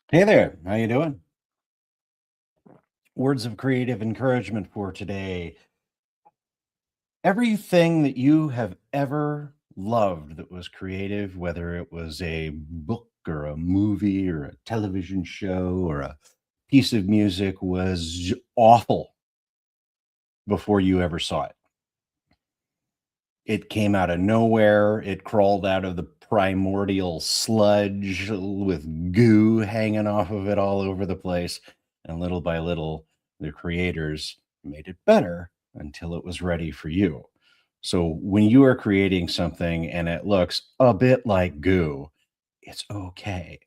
Hey there, how you doing? Words of creative encouragement for today. Everything that you have ever loved that was creative, whether it was a book or a movie or a television show or a piece of music, was awful before you ever saw it. It came out of nowhere. It crawled out of the primordial sludge with goo hanging off of it all over the place. And little by little, the creators made it better until it was ready for you. So when you are creating something and it looks a bit like goo, it's okay.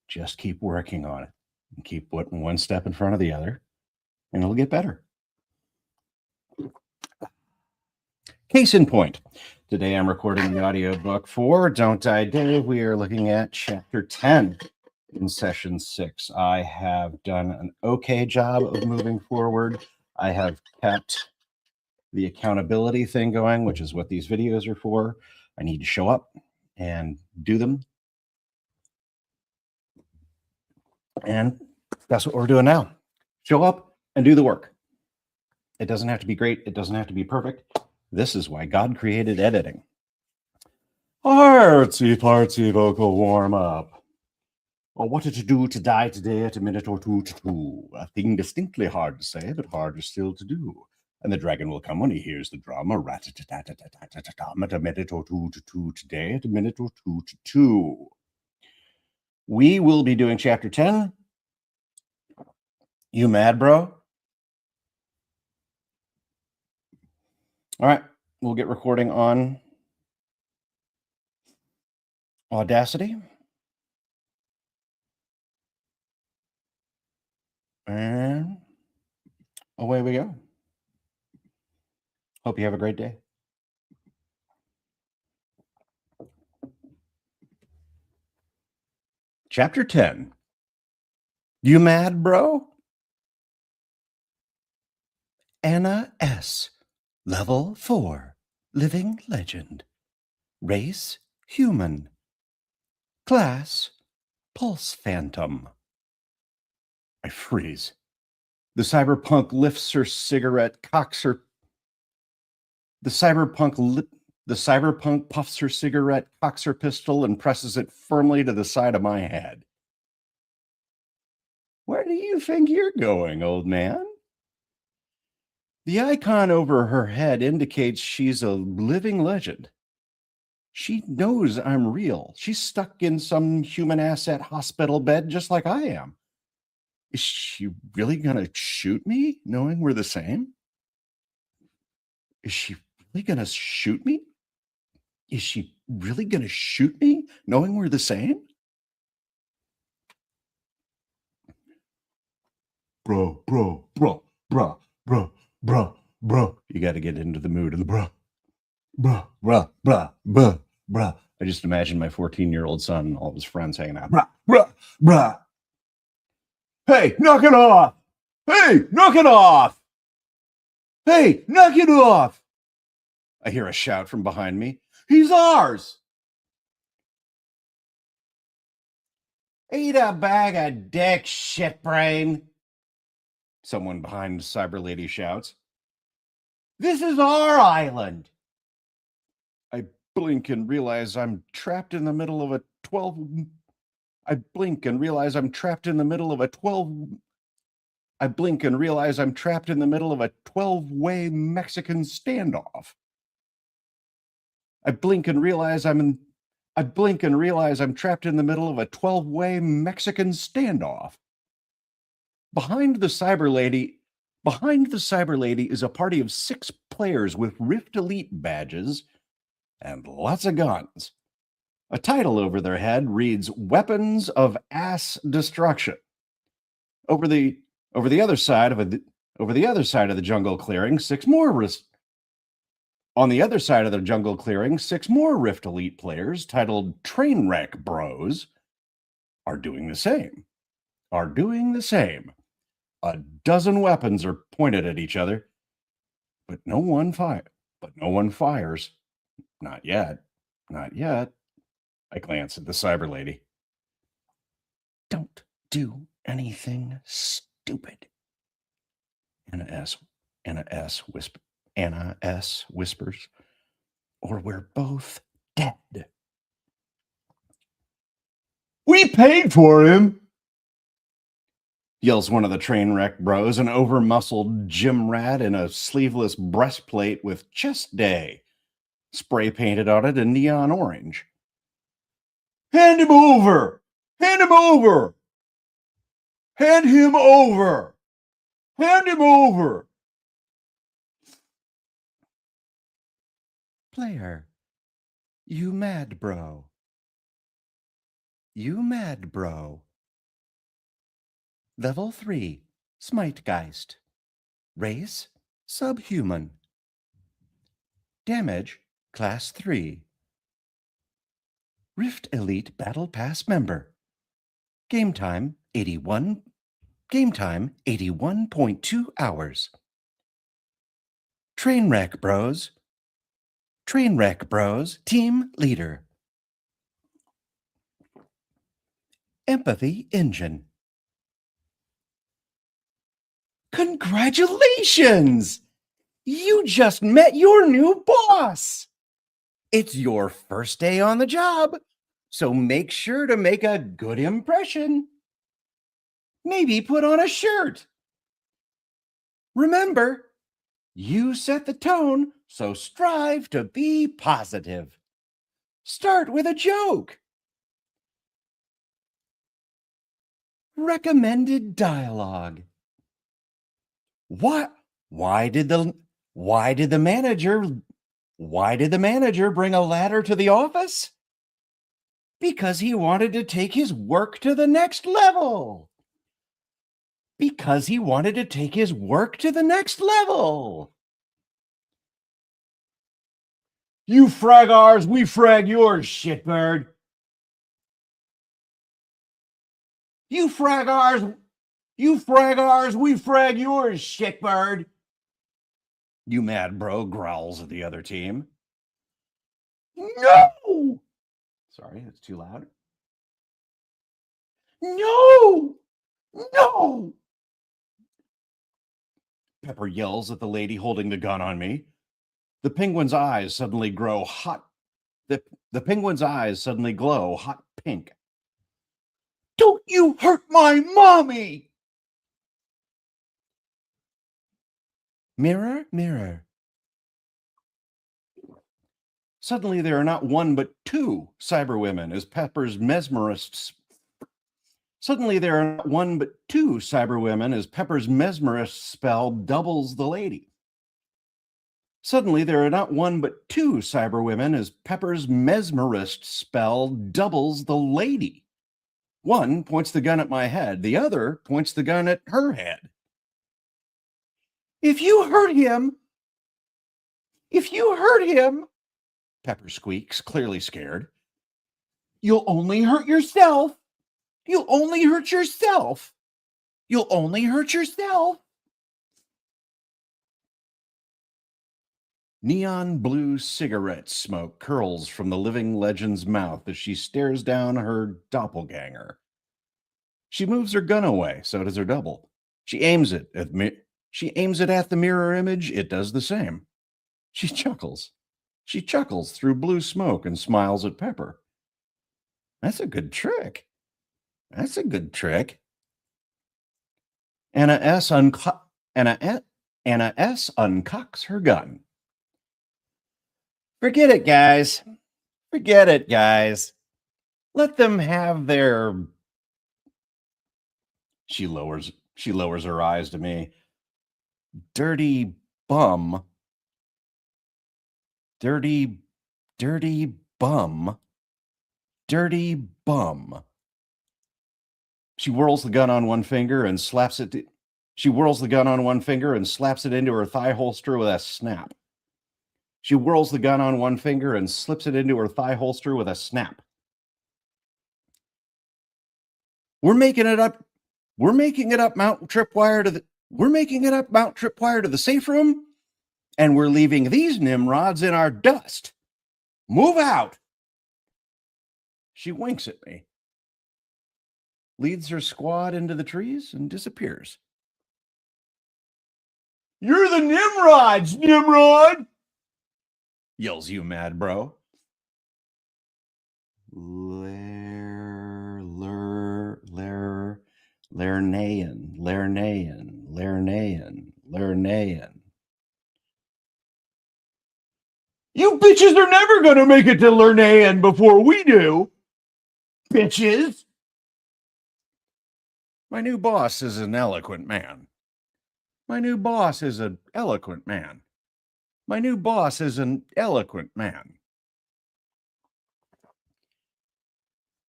Just keep working on it and keep putting one step in front of the other, and it'll get better. Case in point, today I'm recording the audiobook for Don't Die Dave. We are looking at chapter 10 in session 6. I have done an okay job of moving forward. I have kept the accountability thing going, which is what these videos are for. I need to show up and do them. And that's what we're doing now. Show up and do the work. It doesn't have to be great. It doesn't have to be perfect. This is why God created editing. Artsy fartsy vocal warm up. Or what did you do to die today at a minute or two to two? A thing distinctly hard to say, but harder still to do. And the dragon will come when he hears the drama. Rat-a-tat-tat-tat-tat-tat-tat, at a minute or two to two today, at a minute or two to two. We will be doing chapter 10. You mad, bro? All right, we'll get recording on Audacity. And away we go. Hope you have a great day. Chapter 10. You mad, bro? Anna S. Level 4. Living legend. Race, human. Class, pulse phantom. I freeze. The cyberpunk lifts her cigarette, cocks her. The cyberpunk puffs her cigarette, cocks her pistol, and presses it firmly to the side of my head. Where do you think you're going, old man? The icon over her head indicates she's a living legend. She knows I'm real. She's stuck in some human asset hospital bed just like I am. Is she really going to shoot me knowing we're the same? Is she really going to shoot me? Is she really going to shoot me knowing we're the same? Bro. You got to get into the mood of the bro. I just imagine my 14-year-old son and all of his friends hanging out. Bruh. Hey, knock it off! Hey, knock it off! Hey, knock it off! I hear a shout from behind me. He's ours! Eat a bag of dick, shitbrain! Someone behind Cyber Lady shouts. This is our island! I blink and realize I'm trapped in the middle of a 12... I blink and realize I'm trapped in the middle of a 12-way Mexican standoff. I blink and realize I'm trapped in the middle of a 12-way Mexican standoff. Behind the Cyber Lady is a party of 6 players with Rift Elite badges and lots of guns. A title over their head reads Weapons of Ass Destruction. Over the other side of the jungle clearing, 6 more Rift Elite players titled Trainwreck Bros are doing the same. A dozen weapons are pointed at each other, but no one fires. Not yet. I glance at the Cyber Lady. Don't do anything stupid. Anna S. Anna S. Whisper. Anna S. whispers, or we're both dead. We paid for him, yells one of the train wreck bros, an over-muscled gym rat in a sleeveless breastplate with chest day spray painted on it in neon orange. Hand him over! Hand him over! Hand him over! Hand him over! Player, you mad, bro? You mad, bro? Level 3, Smitegeist. Race, subhuman. Damage, class 3. Rift Elite Battle Pass member. Game time, 81.2 hours. Trainwreck Bros. Trainwreck Bros. Team leader. Empathy engine. Congratulations! You just met your new boss! It's your first day on the job, so make sure to make a good impression. Maybe put on a shirt. Remember, you set the tone, so strive to be positive. Start with a joke. Recommended dialogue. Why did the manager bring a ladder to the office? Because he wanted to take his work to the next level. Because he wanted to take his work to the next level. You frag ours, we frag yours, shitbird. You frag ours, we frag yours, shitbird. You mad bro growls at the other team. No! Sorry, that's too loud. No! No! Pepper yells at the lady holding the gun on me. The penguin's eyes suddenly grow hot. The penguin's eyes suddenly glow hot pink. Don't you hurt my mommy! Mirror, mirror. Suddenly there are not one but two cyberwomen as Pepper's mesmerist. Suddenly there are not one but two cyberwomen as Pepper's mesmerist spell doubles the lady. Suddenly there are not one but two cyberwomen as Pepper's mesmerist spell doubles the lady. One points the gun at my head, the other points the gun at her head. If you hurt him, Pepper squeaks, clearly scared. You'll only hurt yourself. You'll only hurt yourself. You'll only hurt yourself. Neon blue cigarette smoke curls from the living legend's mouth as she stares down her doppelganger. She moves her gun away, so does her double. She aims it at the mirror image, it does the same. She chuckles. She chuckles through blue smoke and smiles at Pepper. That's a good trick. That's a good trick. Anna S. uncocks her gun. Forget it, guys. Forget it, guys. Let them have their... She lowers her eyes to me. Dirty bum. Dirty bum. Dirty bum. She whirls the gun on one finger and slaps it. She whirls the gun on one finger and slaps it into her thigh holster with a snap. She whirls the gun on one finger and slips it into her thigh holster with a snap. We're making it up Mount Tripwire to the safe room, and we're leaving these nimrods in our dust. Move out. She winks at me. leads her squad into the trees, and disappears. "You're the Nimrods, Nimrod!" yells you mad bro. Lernaean. "You bitches are never gonna make it to Lernaean before we do, bitches!" My new boss is an eloquent man. My new boss is an eloquent man. My new boss is an eloquent man.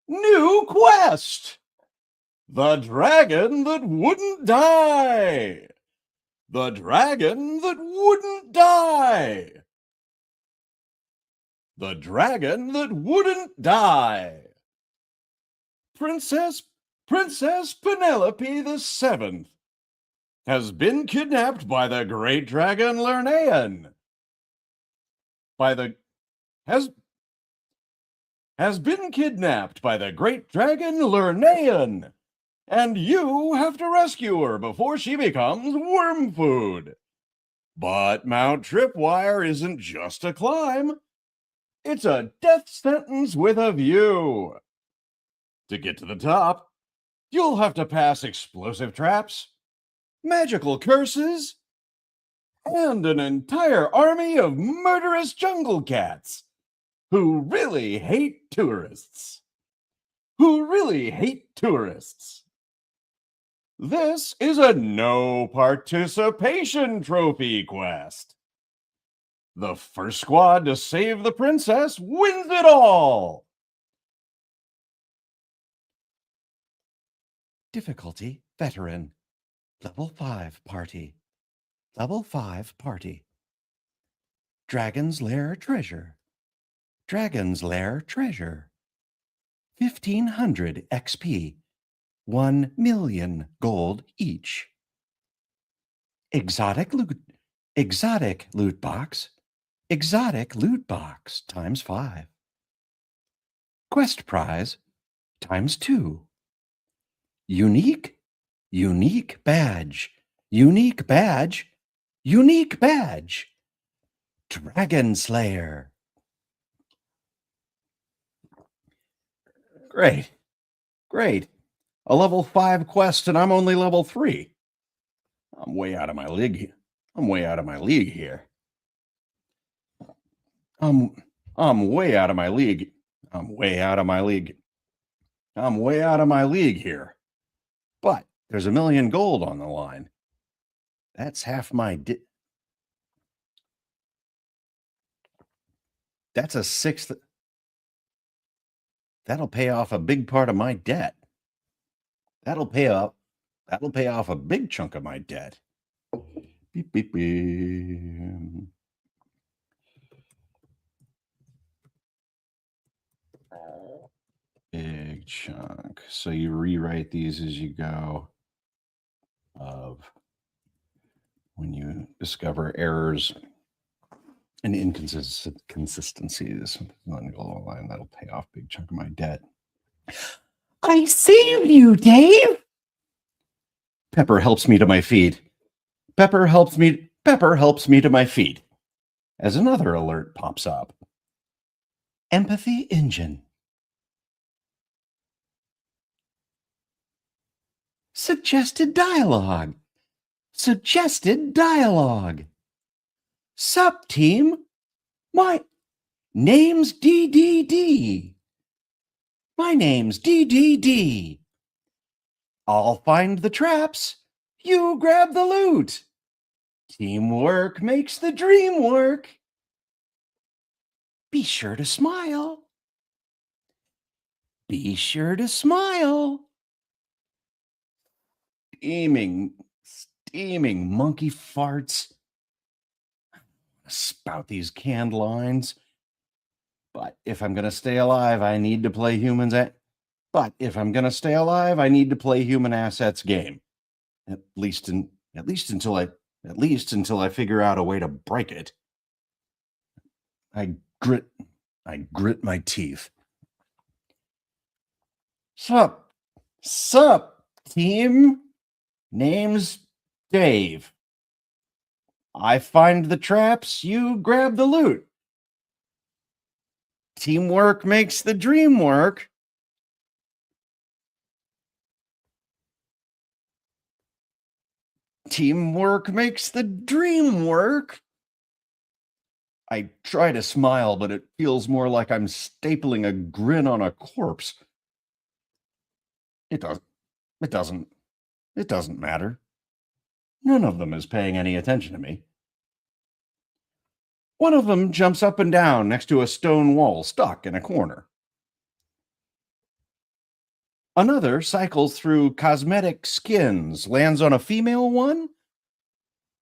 New quest! The dragon that wouldn't die! The dragon that wouldn't die! The dragon that wouldn't die! Princess Penelope the Seventh has been kidnapped by the great dragon Lernaean. Has been kidnapped by the great dragon Lernaean, and you have to rescue her before she becomes worm food. But Mount Tripwire isn't just a climb. It's a death sentence with a view. To get to the top, you'll have to pass explosive traps, magical curses, and an entire army of murderous jungle cats who really hate tourists. This is a no participation trophy quest. The first squad to save the princess wins it all. Difficulty veteran. Level 5 party. Level 5 party. Dragon's Lair treasure. Dragon's Lair treasure. 1,500 XP. 1 million gold each. Exotic loot box. Exotic loot box times 5. Quest prize times 2. Unique badge. Dragon Slayer. Great. A level 5 quest and I'm only level 3. I'm way out of my league here. I'm way out of my league here. But there's 1 million gold on the line. That's half my that's a sixth. That'll pay off a big part of my debt. That'll pay off a big chunk of my debt. Beep, beep, beep. Big chunk. So you rewrite these as you go of when you discover errors and inconsistencies on the line. That'll pay off a big chunk of my debt. I saved you, Dave. Pepper helps me to my feet. Pepper helps me to my feet. As another alert pops up. Empathy engine. Suggested dialogue. Sup, team? My name's DDD. I'll find the traps. You grab the loot. Teamwork makes the dream work. Be sure to smile. Steaming monkey farts. Spout these canned lines. But if I'm going to stay alive, I need to play human assets game. At least until I figure out a way to break it. I grit my teeth. Sup, Sup, team? Name's Dave. I find the traps, you grab the loot. Teamwork makes the dream work. Teamwork makes the dream work. I try to smile, but it feels more like I'm stapling a grin on a corpse. It does. It doesn't. It doesn't matter. None of them is paying any attention to me. One of them jumps up and down next to a stone wall, stuck in a corner. Another cycles through cosmetic skins, lands on a female one,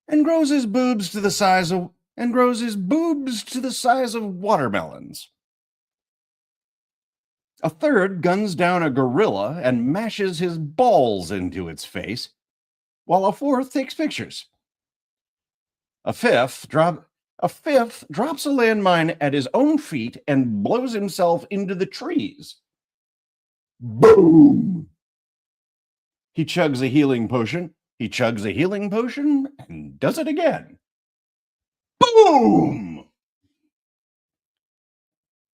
and grows his boobs to the size of watermelons. A third guns down a gorilla and mashes his balls into its face, while a fourth takes pictures. A fifth drops a landmine at his own feet and blows himself into the trees. Boom! He chugs a healing potion. He chugs a healing potion and does it again. Boom!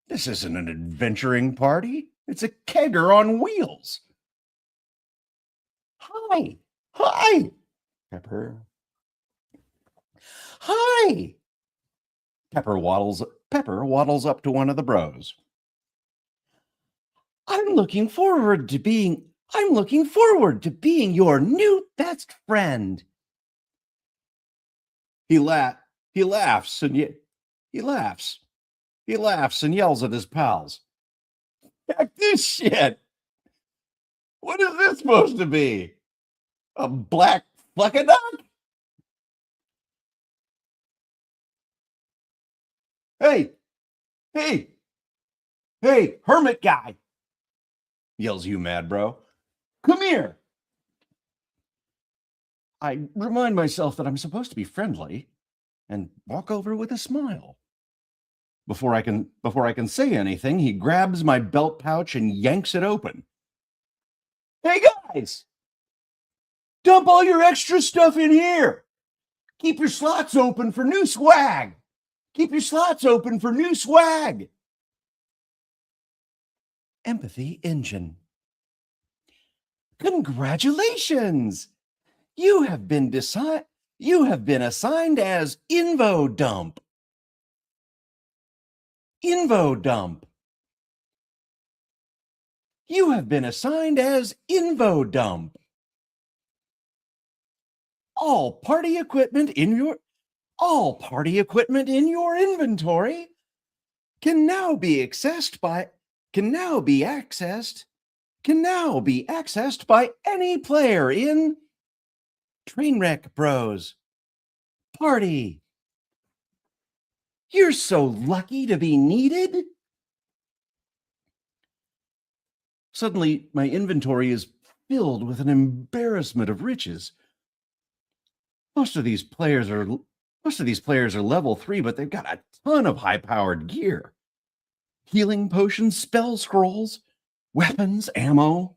This isn't an adventuring party. It's a kegger on wheels. Hi. Hi. Pepper. Hi. Pepper waddles up to one of the bros. I'm looking forward to being your new best friend. He laughs and yells at his pals. Heck this shit. What is this supposed to be? A black fleckaduck? Hey, hermit guy, yells you mad bro. Come here. I remind myself that I'm supposed to be friendly and walk over with a smile. Before I can say anything, he grabs my belt pouch and yanks it open. Hey guys, dump all your extra stuff in here. Keep your slots open for new swag. Empathy engine. Congratulations! You have been assigned as Invo Dump. You have been assigned as Invo Dump. All party equipment in your inventory can now be accessed by any player in Trainwreck Bros Party. You're so lucky to be needed. Suddenly, my inventory is filled with an embarrassment of riches. Most of these players are level 3, but they've got a ton of high-powered gear. Healing potions, spell scrolls, weapons, ammo,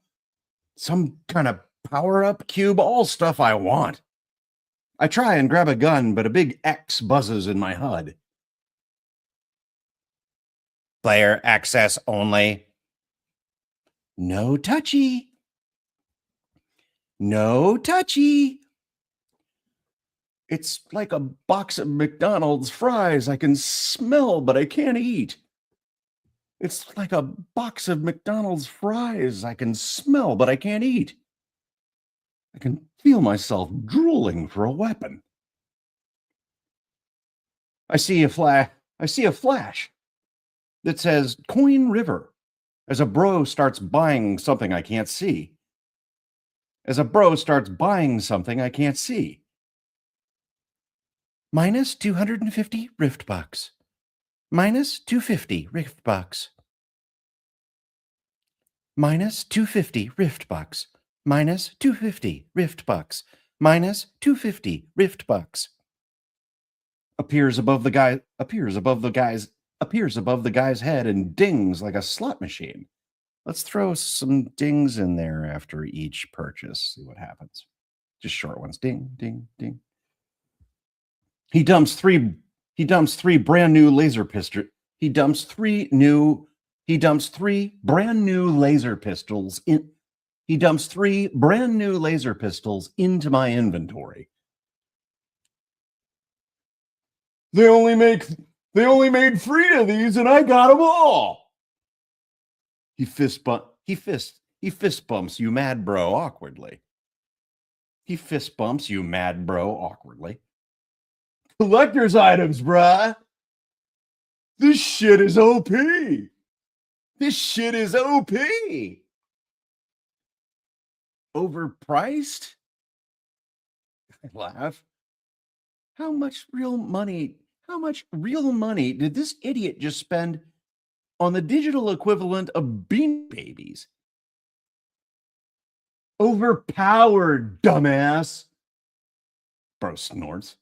some kind of power-up cube, all stuff I want. I try and grab a gun, but a big X buzzes in my HUD. Player access only. No touchy. It's like a box of McDonald's fries I can smell, but I can't eat. I can feel myself drooling for a weapon. I see a flash that says Coin River as a bro starts buying something I can't see. Minus 250 Rift Bucks. Minus 250 Rift Bucks. Minus 250 Rift Bucks. Minus 250 Rift Bucks. Minus 250 Rift Bucks. Appears above the guy's head and dings like a slot machine. Let's throw some dings in there after each purchase. See what happens. Just short ones. Ding, ding, ding. He dumps three brand new laser pistol. He dumps three brand new laser pistols in. He dumps three brand new laser pistols into my inventory. They only made 3 of these, and I got them all. He fist bumps you mad bro awkwardly. Collector's items, bruh. This shit is OP. Overpriced? I laugh. How much real money did this idiot just spend on the digital equivalent of Bean Babies? Overpowered, dumbass. Bro snorts.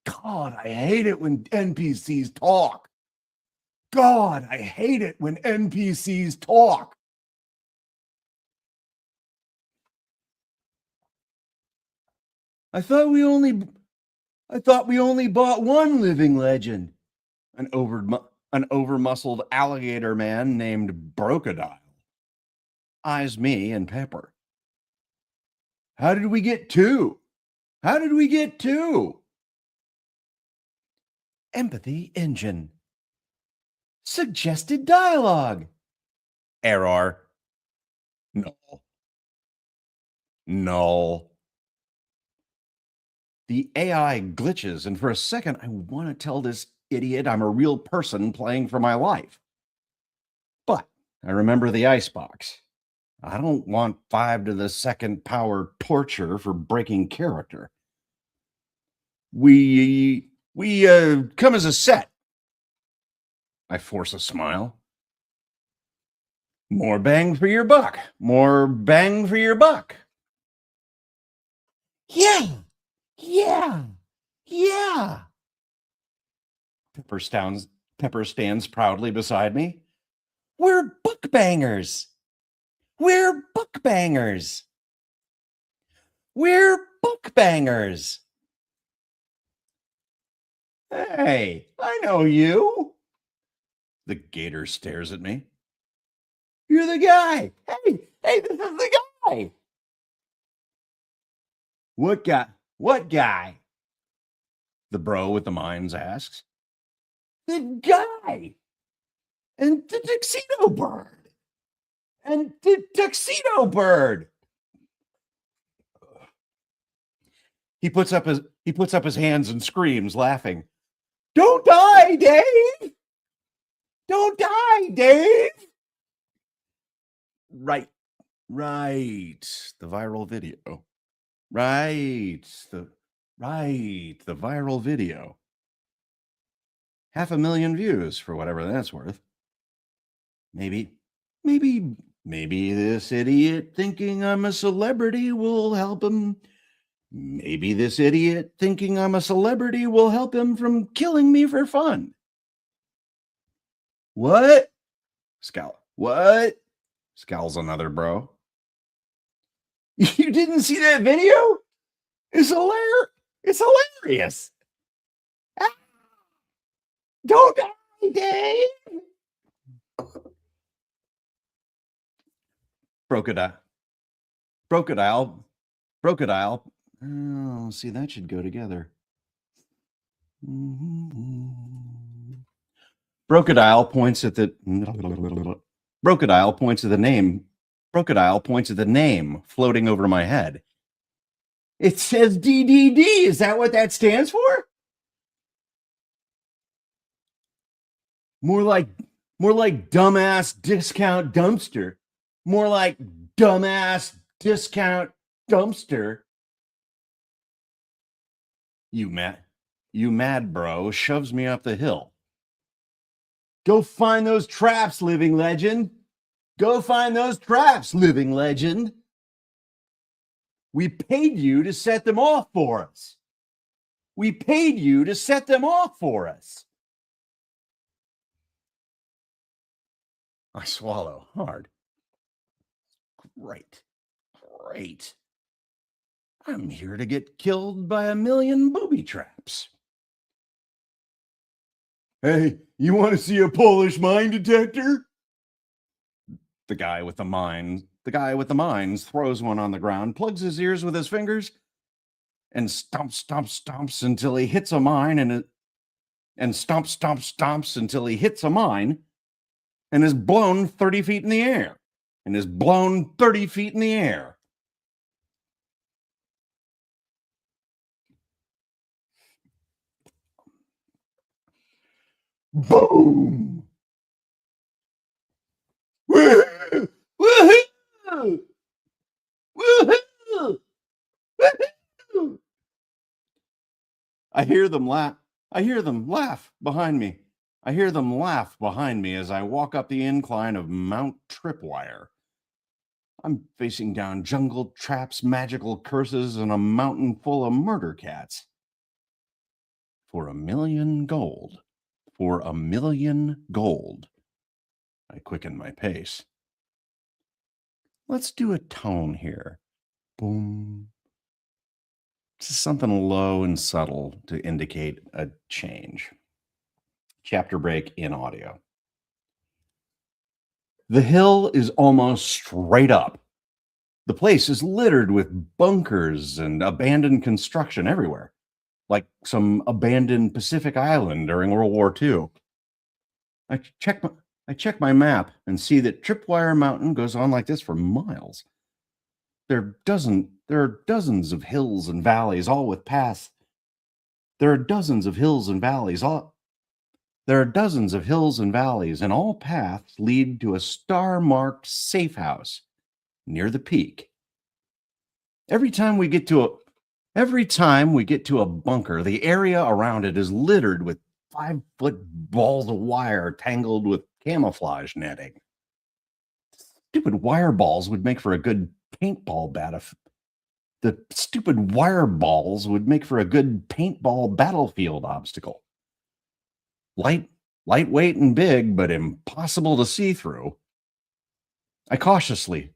God, I hate it when NPCs talk. I thought we only bought one living legend. An over-muscled alligator man named Brocodile eyes me and Pepper. How did we get two? Empathy engine. Suggested dialogue. Error. Null. The AI glitches, and for a second, I want to tell this idiot I'm a real person playing for my life. But I remember the icebox. I don't want 5 to the second power torture for breaking character. We come as a set. I force a smile. More bang for your buck. Yeah. Pepper stands proudly beside me. We're buck bangers. Hey, I know you. The gator stares at me. You're the guy. Hey, this is the guy. What guy? The bro with the mines asks. The guy. And the tuxedo bird. He puts up his hands and screams, laughing. Don't die, Dave. Right. The viral video. The viral video. 500,000 views for whatever that's worth. Maybe this idiot thinking I'm a celebrity will help him. Maybe this idiot thinking I'm a celebrity will help him from killing me for fun. What? What? Scowls another bro. You didn't see that video? It's hilarious. Ah! Don't die, Dave. Brocodile. Oh, see, that should go together. Brocodile points at the name floating over my head. It says DDD. Is that what that stands for? More like dumbass discount dumpster. More like dumbass discount dumpster. You mad bro shoves me up the hill. Go find those traps, living legend. We paid you to set them off for us. I swallow hard. Great. Great. I'm here to get killed by a million booby traps. Hey, you want to see a Polish mine detector? The guy with the mines throws one on the ground, plugs his ears with his fingers, and stomps until he hits a mine, and stomps until he hits a mine, and is blown 30 feet in the air. Boom! Woohoo! Woohoo! Woohoo! Woohoo! I hear them laugh behind me. As I walk up the incline of Mount Tripwire. I'm facing down jungle traps, magical curses, and a mountain full of murder cats. For $1 million gold. I quicken my pace. Let's do a tone here. Boom. Just something low and subtle to indicate a change. Chapter break in audio. The hill is almost straight up. The place is littered with bunkers and abandoned construction everywhere, like some abandoned Pacific island during World War II. I check my map and see that Tripwire Mountain goes on like this for miles. There are dozens of hills and valleys, all with paths. And all paths lead to a star-marked safe house near the peak. Every time we get to a bunker, the area around it is littered with 5-foot balls of wire tangled with camouflage netting. Stupid wire balls would make for a good paintball battlefield obstacle. Lightweight and big, but impossible to see through. I cautiously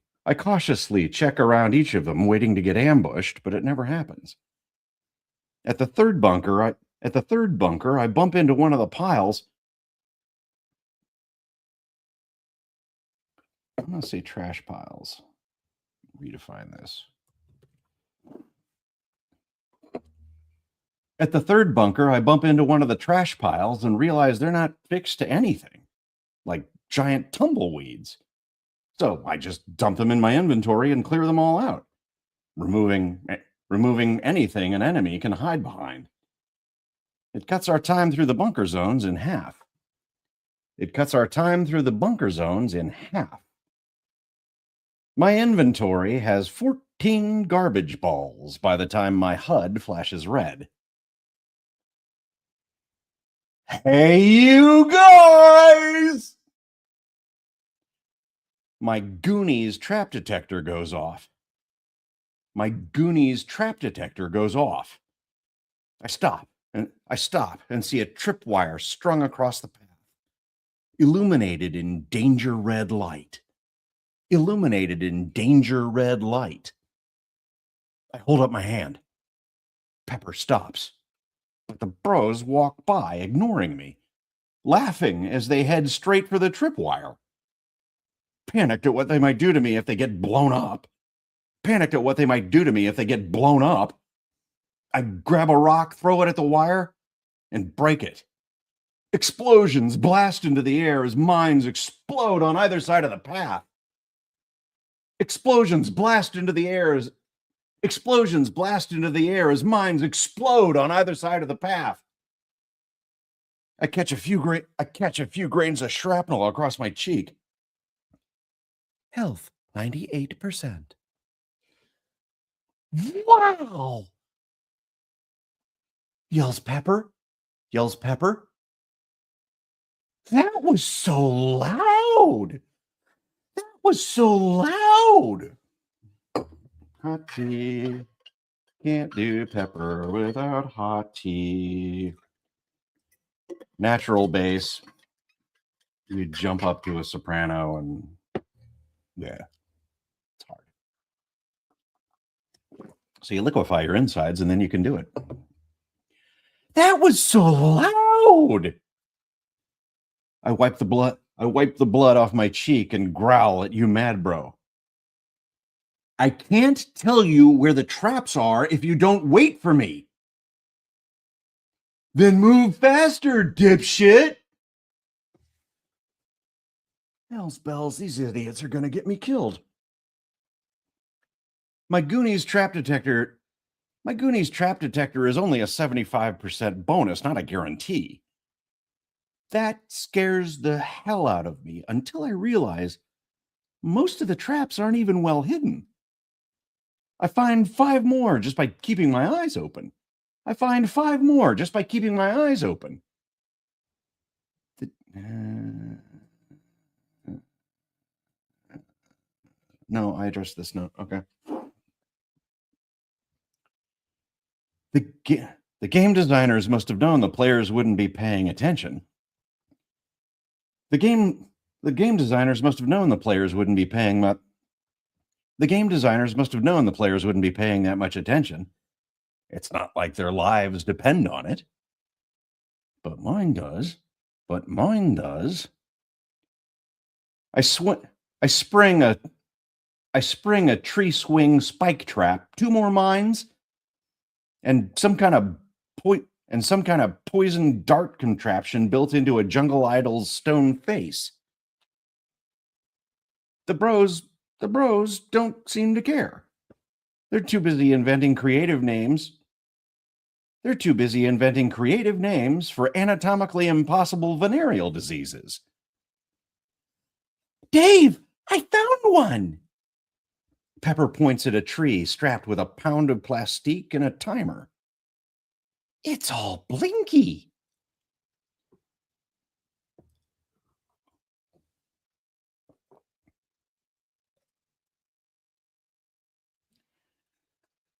check around each of them, waiting to get ambushed, but it never happens. At the third bunker, I bump into one of the piles. I'm going to say trash piles. Redefine this. At the third bunker, I bump into one of the trash piles and realize they're not fixed to anything, like giant tumbleweeds. So I just dump them in my inventory and clear them all out, removing anything an enemy can hide behind. It cuts our time through the bunker zones in half. My inventory has 14 garbage balls by the time my HUD flashes red. Hey, you guys! My Goonies trap detector goes off. I stop and see a tripwire strung across the path, illuminated in danger red light. I hold up my hand. Pepper stops, but the bros walk by, ignoring me, laughing as they head straight for the tripwire. Panicked at what they might do to me if they get blown up. I grab a rock, throw it at the wire, and break it. Explosions blast into the air as mines explode on either side of the path. Explosions blast into the air as mines explode on either side of the path. I catch a few grains of shrapnel across my cheek. Health 98%. Wow! Yells Pepper. That was so loud. Hot tea. Can't do pepper without hot tea. Natural bass. You jump up to a soprano and yeah, It's hard. So you liquefy your insides and then you can do it. That was so loud. I wipe the blood off my cheek and growl at you, mad bro. I can't tell you where the traps are if you don't wait for me. Then move faster, dipshit. Hell's bells, these idiots are going to get me killed. My Goonies trap detector is only a 75% bonus, not a guarantee. That scares the hell out of me until I realize most of the traps aren't even well hidden. I find 5 more just by keeping my eyes open. No, I addressed this note. Okay. The game designers must have known the players wouldn't be paying attention. The game designers must have known the players wouldn't be paying that much attention. It's not like their lives depend on it. But mine does. I spring a tree swing spike trap, 2 more mines, and some kind of poison dart contraption built into a jungle idol's stone face. The bros don't seem to care. They're too busy inventing creative names for anatomically impossible venereal diseases. Dave, I found one. Pepper points at a tree strapped with a pound of plastique and a timer. It's all blinky.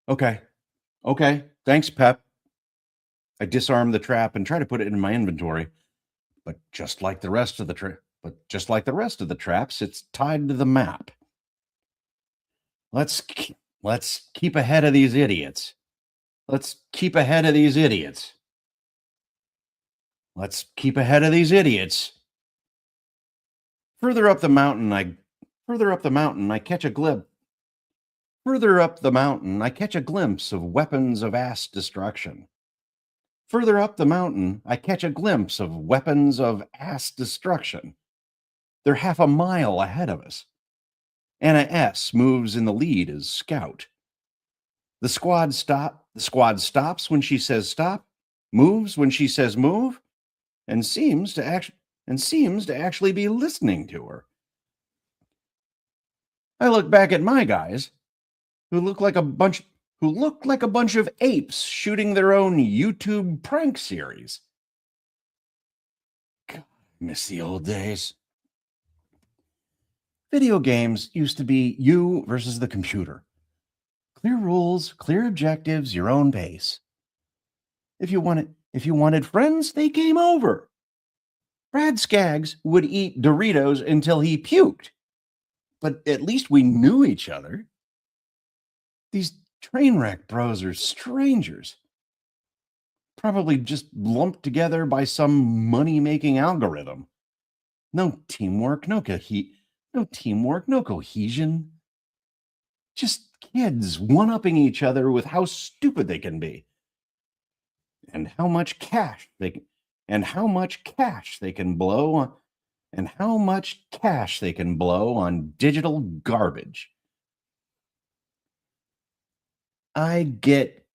Okay. Thanks, Pep. I disarm the trap and try to put it in my inventory. But just like the rest of the traps, it's tied to the map. Let's keep ahead of these idiots. Further up the mountain, I catch a glimpse of weapons of ass destruction. They're half a mile ahead of us. Anna S. moves in the lead as scout. The squad stops when she says stop, moves when she says move, and seems to actually be listening to her. I look back at my guys, who look like a bunch of apes shooting their own YouTube prank series. God, I miss the old days. Video games used to be you versus the computer. Clear rules, clear objectives, your own pace. If you wanted friends, they came over. Brad Skaggs would eat Doritos until he puked. But at least we knew each other. These train wreck bros are strangers. Probably just lumped together by some money-making algorithm. No teamwork, no cohesion. Just kids one-upping each other with how stupid they can be. And how much cash they can blow on digital garbage. I get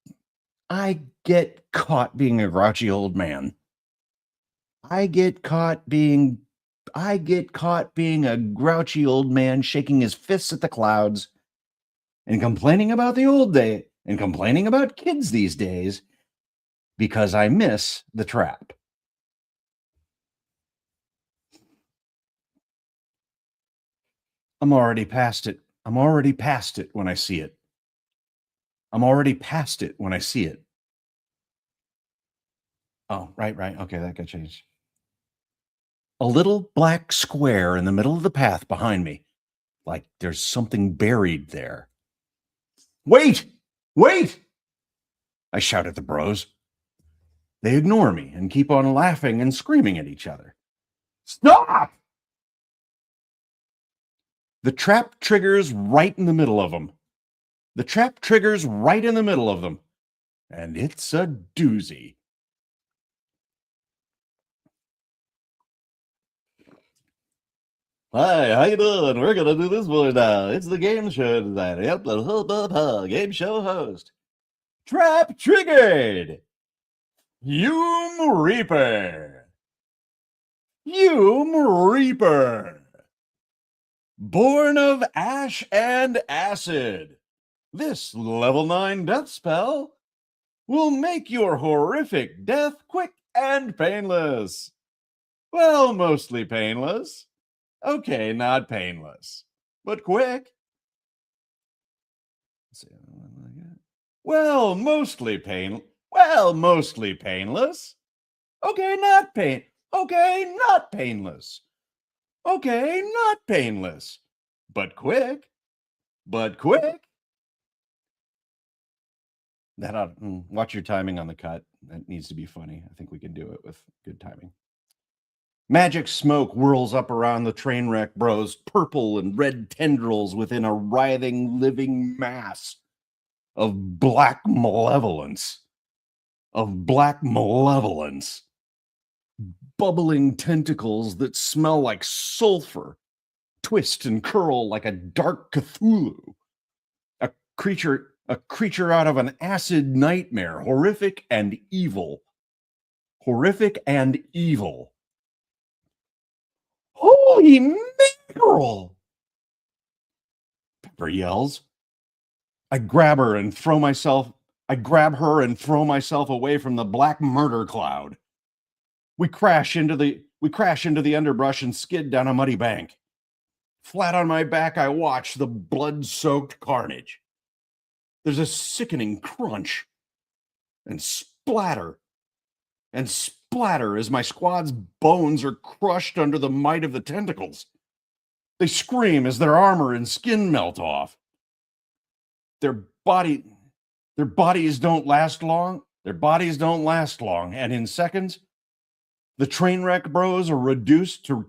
caught being a grouchy old man. I get caught being a grouchy old man shaking his fists at the clouds and complaining about the old day and complaining about kids these days because I miss the trap. I'm already past it when I see it. Oh, right. Okay, that got changed. A little black square in the middle of the path behind me. like there's something buried there. Wait! Wait! I shout at the bros. They ignore me and keep on laughing and screaming at each other. Stop! The trap triggers right in the middle of them. The trap triggers right in the middle of them. And it's a doozy. Hi, how you doing? We're gonna do this one now. It's the game show designer. Yep, the game show host. Trap triggered. Hume Reaper. Hume Reaper. Born of ash and acid. This level 9 death spell will make your horrific death quick and painless. Well, mostly painless. Okay, not painless, but quick. Well, mostly painless. Okay, not painless. Okay, not painless, but quick. Watch your timing on the cut. That needs to be funny. I think we can do it with good timing. Magic smoke whirls up around the train wreck bros, purple and red tendrils within a writhing living mass of black malevolence. Bubbling tentacles that smell like sulfur, twist and curl like a dark Cthulhu. A creature out of an acid nightmare, horrific and evil. Holy mackerel! Pepper yells. I grab her and throw myself away from the black murder cloud. We crash into the underbrush and skid down a muddy bank. Flat on my back, I watch the blood-soaked carnage. There's a sickening crunch and splatter as my squad's bones are crushed under the might of the tentacles. They scream as their armor and skin melt off. Their bodies don't last long, and in seconds, the train wreck bros are reduced to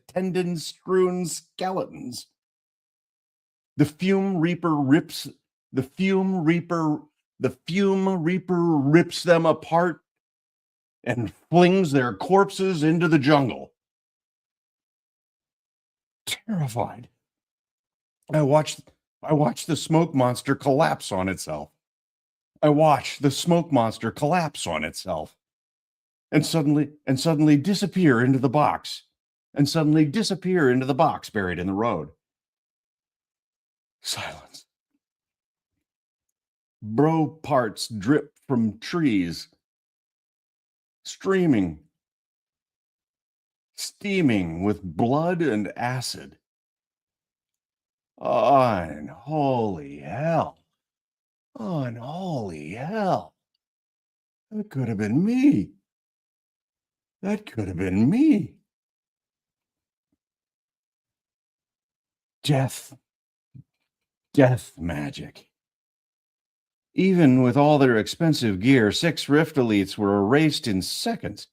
tendon-strewn skeletons. The fume reaper rips them apart and flings their corpses into the jungle. Terrified, I watch the smoke monster collapse on itself. And suddenly disappear into the box. Buried in the road. Silence. Bro parts drip from trees, steaming with blood and acid. Unholy hell. That could have been me. Death magic. Even with all their expensive gear, 6 Rift Elites were erased in seconds.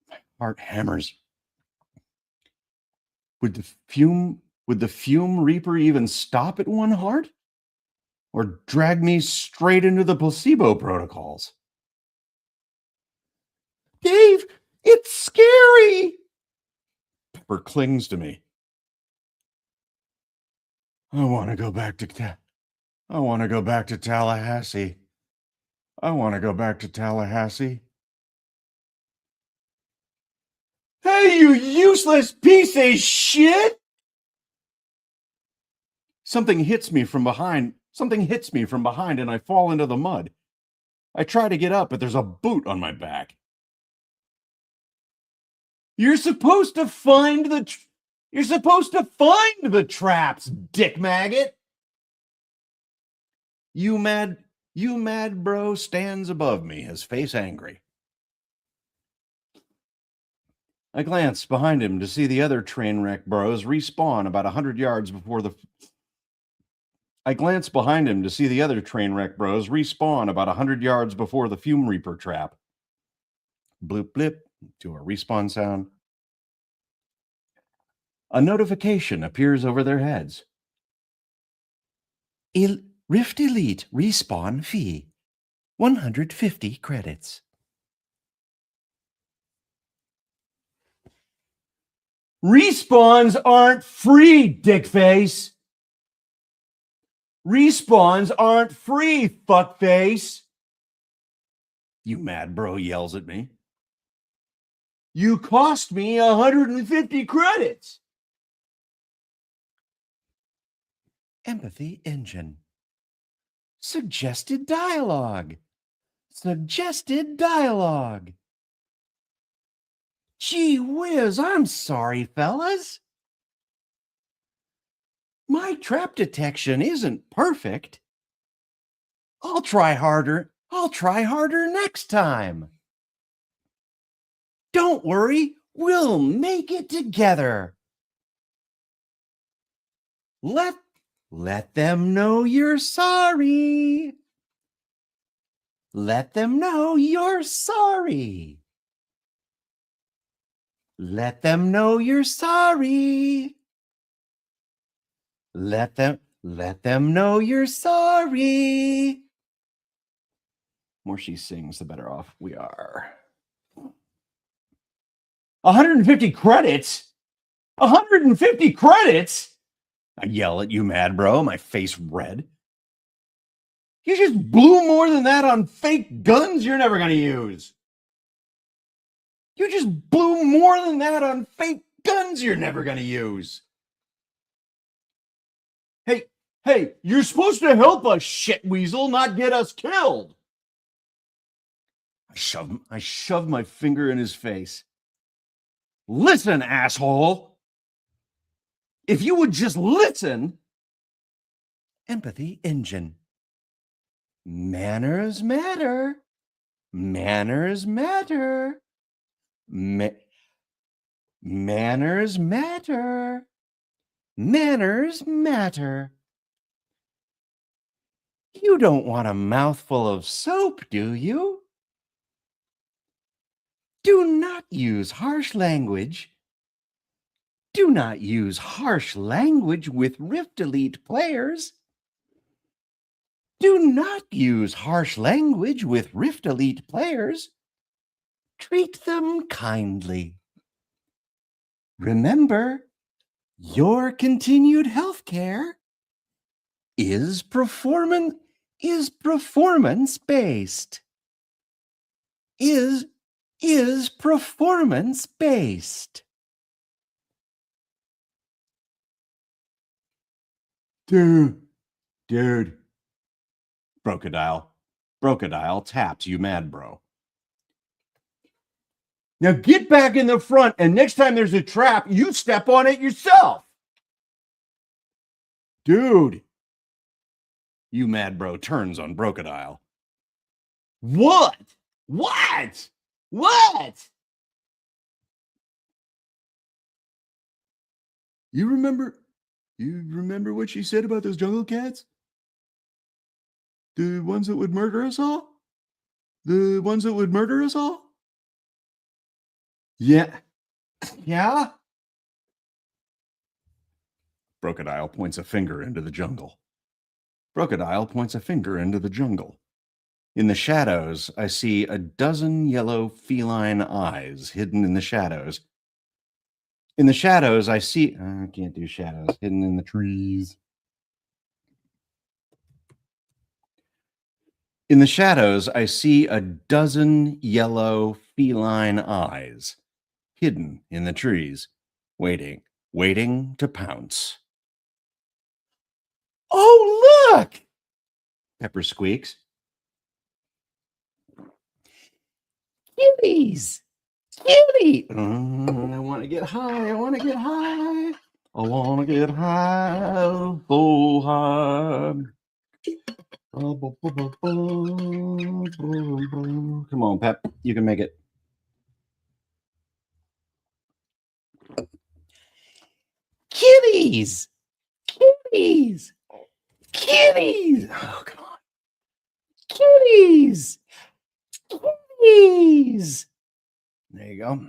My heart hammers. Would the fume reaper even stop at one heart? Or drag me straight into the placebo protocols? Dave, it's scary! Pepper clings to me. I want to go back to Tallahassee. Hey, you useless piece of shit! Something hits me from behind and I fall into the mud. I try to get up, but there's a boot on my back. You're supposed to find the traps, dick maggot. You mad bro stands above me, his face angry. I glance behind him to see the other train wreck bros respawn about 100 yards before the. I glance behind him to see the other train wreck bros respawn about 100 yards before the Fume Reaper trap. Bloop blip to a respawn sound. A notification appears over their heads. Rift Elite respawn fee 150 credits. Respawns aren't free, dickface. Respawns aren't free, fuckface. You mad bro yells at me. You cost me 150 credits. Empathy engine. Suggested dialogue. Suggested dialogue. Gee whiz, I'm sorry, fellas. My trap detection isn't perfect. I'll try harder. I'll try harder next time. Don't worry, we'll make it together. Let them know you're sorry. Let them know you're sorry. Let them know you're sorry. Let them know you're sorry. The more she sings, the better off we are. 150 credits? 150 credits? I yell at you, mad bro, my face red. You just blew more than that on fake guns you're never going to use. You just blew more than that on fake guns you're never going to use. Hey, you're supposed to help us, shit weasel, not get us killed. I shoved my finger in his face. Listen, asshole. If you would just listen. Empathy engine. Manners matter. Manners matter. Manners matter. Manners matter. You don't want a mouthful of soap, do you? Do not use harsh language. Do not use harsh language with Rift Elite players. Do not use harsh language with Rift Elite players. Treat them kindly. Remember, your continued health care is performance based. Is performance based. Dude. Brocodile taps you mad bro. Now get back in the front, and next time there's a trap, you step on it yourself. Dude. You mad bro turns on Brocodile. What? You remember what she said about those jungle cats? The ones that would murder us all? The ones that would murder us all? Yeah. Brocodile points a finger into the jungle. In the shadows, I see a dozen yellow feline eyes hidden in the shadows. In the shadows, I see... I can't do shadows. Hidden in the trees. In the shadows, I see a dozen yellow feline eyes hidden in the trees, waiting to pounce. Oh, look! Pepper squeaks. Kitties! Kitty! I want to get high. So high. Come on, Pep. You can make it. Kitties! Kitties! Kitties! Oh, come on. Kitties! Kitties! There you go.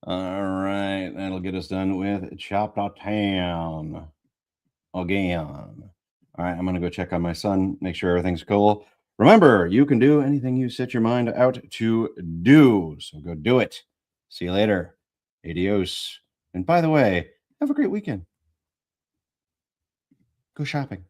All right. That'll get us done with Chapter Town again. All right. I'm going to go check on my son, make sure everything's cool. Remember, you can do anything you set your mind out to do. So go do it. See you later. Adios. And by the way, have a great weekend. Go shopping.